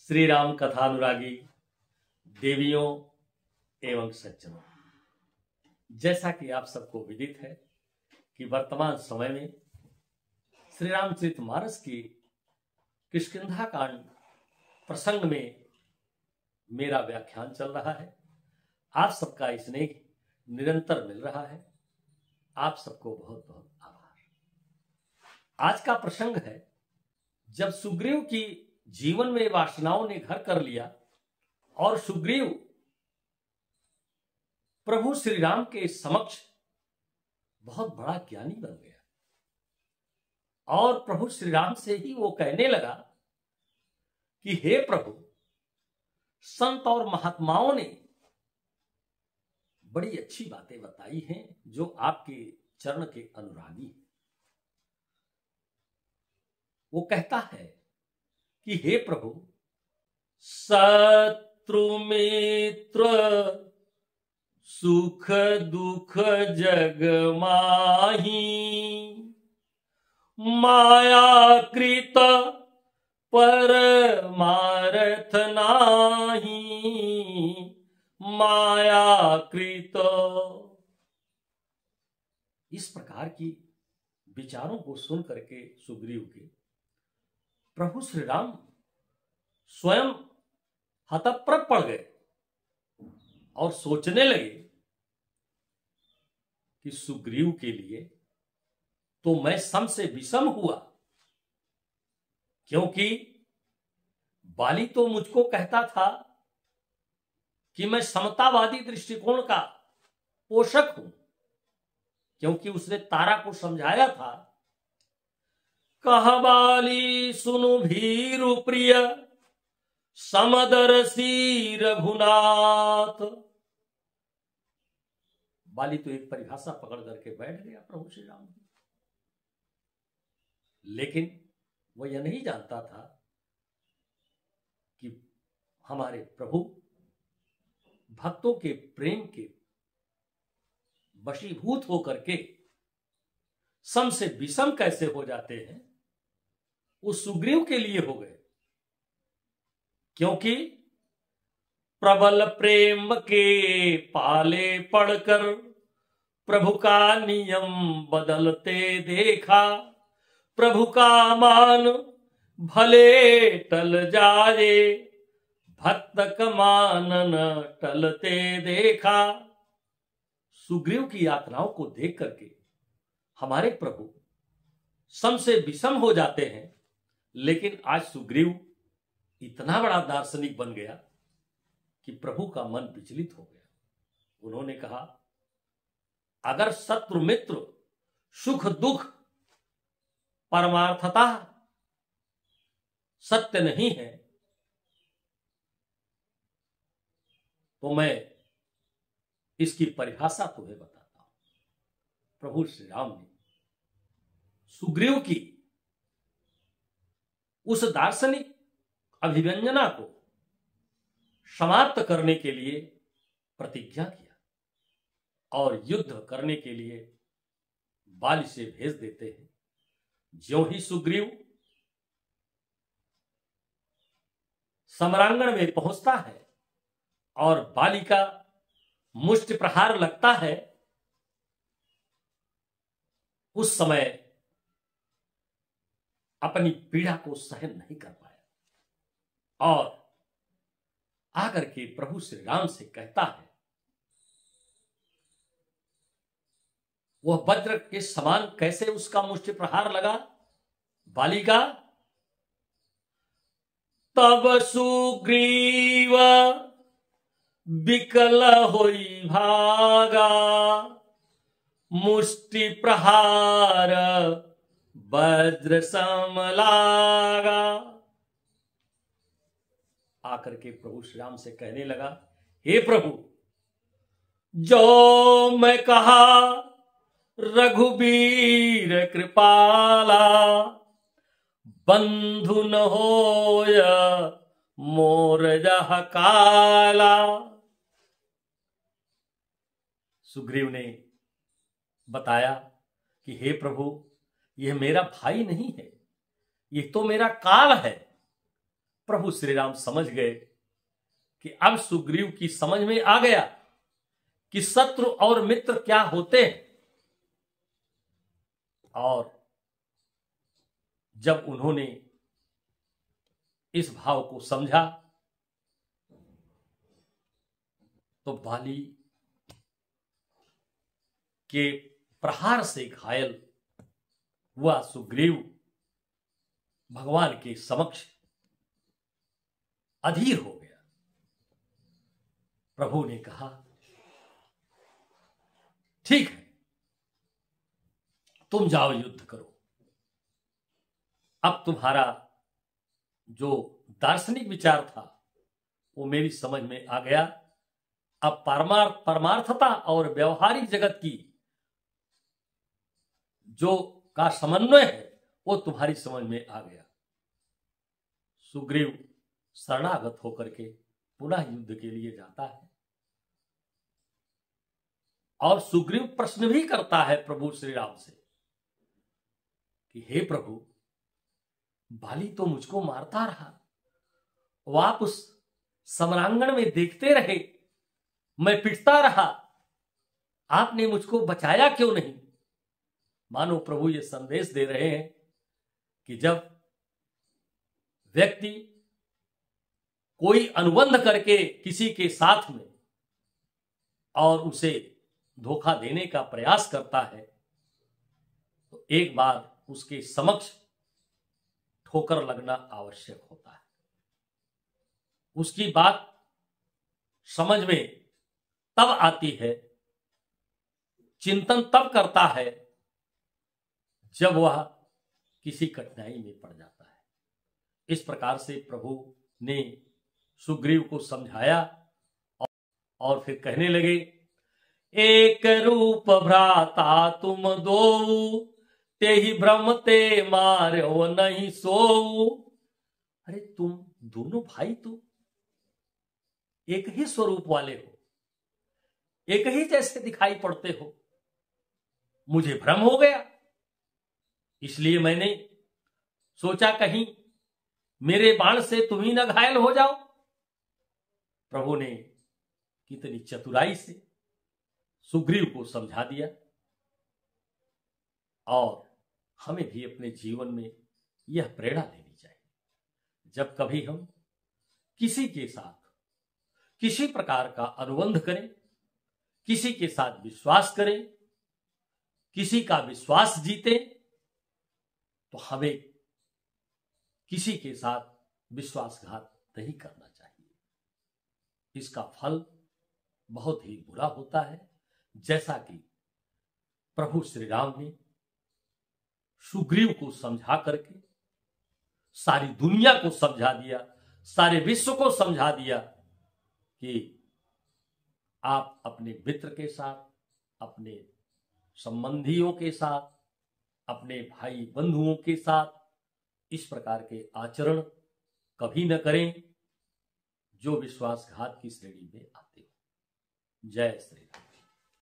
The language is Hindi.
श्री राम कथानुरागी देवियों एवं सज्जनों, जैसा कि आप सबको विदित है कि वर्तमान समय में श्री रामचरितमानस की किष्किंधा कांड प्रसंग में मेरा व्याख्यान चल रहा है। आप सबका स्नेह निरंतर मिल रहा है। आप सबको बहुत बहुत आभार। आज का प्रसंग है जब सुग्रीव की जीवन में वासनाओं ने घर कर लिया और सुग्रीव प्रभु श्री राम के समक्ष बहुत बड़ा ज्ञानी बन गया और प्रभु श्री राम से ही वो कहने लगा कि हे प्रभु, संत और महात्माओं ने बड़ी अच्छी बातें बताई हैं जो आपके चरण के अनुरागी हैं। वो कहता है कि हे प्रभु, शत्रु मित्र सुख दुख जग माही, माया कृत परमार्थ नाही, माया कृत। इस प्रकार की विचारों को सुन करके सुग्रीव के प्रभु श्री राम स्वयं हतप्रभ पड़ गए और सोचने लगे कि सुग्रीव के लिए तो मैं सम से विषम हुआ, क्योंकि बाली तो मुझको कहता था कि मैं समतावादी दृष्टिकोण का पोषक हूं, क्योंकि उसने तारा को समझाया था, कह बाली सुनु भीरु प्रिय समदर्शी रघुनाथ। बाली तो एक परिभाषा पकड़ करके बैठ गया प्रभु श्री राम की, लेकिन वह यह नहीं जानता था कि हमारे प्रभु भक्तों के प्रेम के वशीभूत होकर के सम से विषम कैसे हो जाते हैं, उस सुग्रीव के लिए हो गए। क्योंकि प्रबल प्रेम के पाले पड़कर प्रभु का नियम बदलते देखा, प्रभु का मान भले टल जाए, भक्त का मान न टलते देखा। सुग्रीव की यातनाओं को देख करके हमारे प्रभु सम से विषम हो जाते हैं, लेकिन आज सुग्रीव इतना बड़ा दार्शनिक बन गया कि प्रभु का मन विचलित हो गया। उन्होंने कहा, अगर शत्रु मित्र सुख दुख परमार्थता सत्य नहीं है तो मैं इसकी परिभाषा तुम्हें बताता हूं। प्रभु श्री राम ने सुग्रीव की उस दार्शनिक अभिव्यंजना को समाप्त करने के लिए प्रतिज्ञा किया और युद्ध करने के लिए बाली से भेज देते हैं। ज्यों ही सुग्रीव सम्रांगण में पहुंचता है और बाली का मुष्टि प्रहार लगता है, उस समय अपनी पीड़ा को सहन नहीं कर पाया और आकर के प्रभु श्री राम से कहता है, वह वज्र के समान कैसे उसका मुष्टि प्रहार लगा बाली का। तब सुग्रीव विकल होई भागा, मुष्टि प्रहार वज्र सम लागा। आकर के प्रभु श्री राम से कहने लगा, हे प्रभु, जो मैं कहा रघुबीर कृपाला, बंधु न होय मोर जह काला। सुग्रीव ने बताया कि हे प्रभु, यह मेरा भाई नहीं है, यह तो मेरा काल है। प्रभु श्री राम समझ गए कि अब सुग्रीव की समझ में आ गया कि शत्रु और मित्र क्या होते हैं। और जब उन्होंने इस भाव को समझा तो बाली के प्रहार से घायल हुआ सुग्रीव भगवान के समक्ष अधीर हो गया। प्रभु ने कहा, ठीक है, तुम जाओ युद्ध करो। अब तुम्हारा जो दार्शनिक विचार था वो मेरी समझ में आ गया। अब परमार्थता और व्यवहारिक जगत की जो का समन्वय है वो तुम्हारी समझ में आ गया। सुग्रीव शरणागत होकर के पुनः युद्ध के लिए जाता है और सुग्रीव प्रश्न भी करता है प्रभु श्री राम से कि हे प्रभु, बाली तो मुझको मारता रहा, वो आप उस समरांगण में देखते रहे, मैं पिटता रहा, आपने मुझको बचाया क्यों नहीं? मानो प्रभु ये संदेश दे रहे हैं कि जब व्यक्ति कोई अनुबंध करके किसी के साथ में और उसे धोखा देने का प्रयास करता है तो एक बार उसके समक्ष ठोकर लगना आवश्यक होता है। उसकी बात समझ में तब आती है, चिंतन तब करता है जब वह किसी कठिनाई में पड़ जाता है। इस प्रकार से प्रभु ने सुग्रीव को समझाया और फिर कहने लगे, एक रूप भ्राता तुम दो, ते ही भ्रम ते मार्यो नहीं सोऊ। अरे तुम दोनों भाई तो एक ही स्वरूप वाले हो, एक ही जैसे दिखाई पड़ते हो, मुझे भ्रम हो गया, इसलिए मैंने सोचा कहीं मेरे बाण से तुम ही न घायल हो जाओ। प्रभु ने कितनी चतुराई से सुग्रीव को समझा दिया। और हमें भी अपने जीवन में यह प्रेरणा लेनी चाहिए, जब कभी हम किसी के साथ किसी प्रकार का अनुबंध करें, किसी के साथ विश्वास करें, किसी का विश्वास जीते, तो हमें किसी के साथ विश्वासघात नहीं करना चाहिए। इसका फल बहुत ही बुरा होता है, जैसा कि प्रभु श्री राम ने सुग्रीव को समझा करके सारी दुनिया को समझा दिया, सारे विश्व को समझा दिया कि आप अपने मित्र के साथ, अपने संबंधियों के साथ, अपने भाई बंधुओं के साथ इस प्रकार के आचरण कभी न करें जो विश्वासघात की श्रेणी में आते हो। जय श्री राम।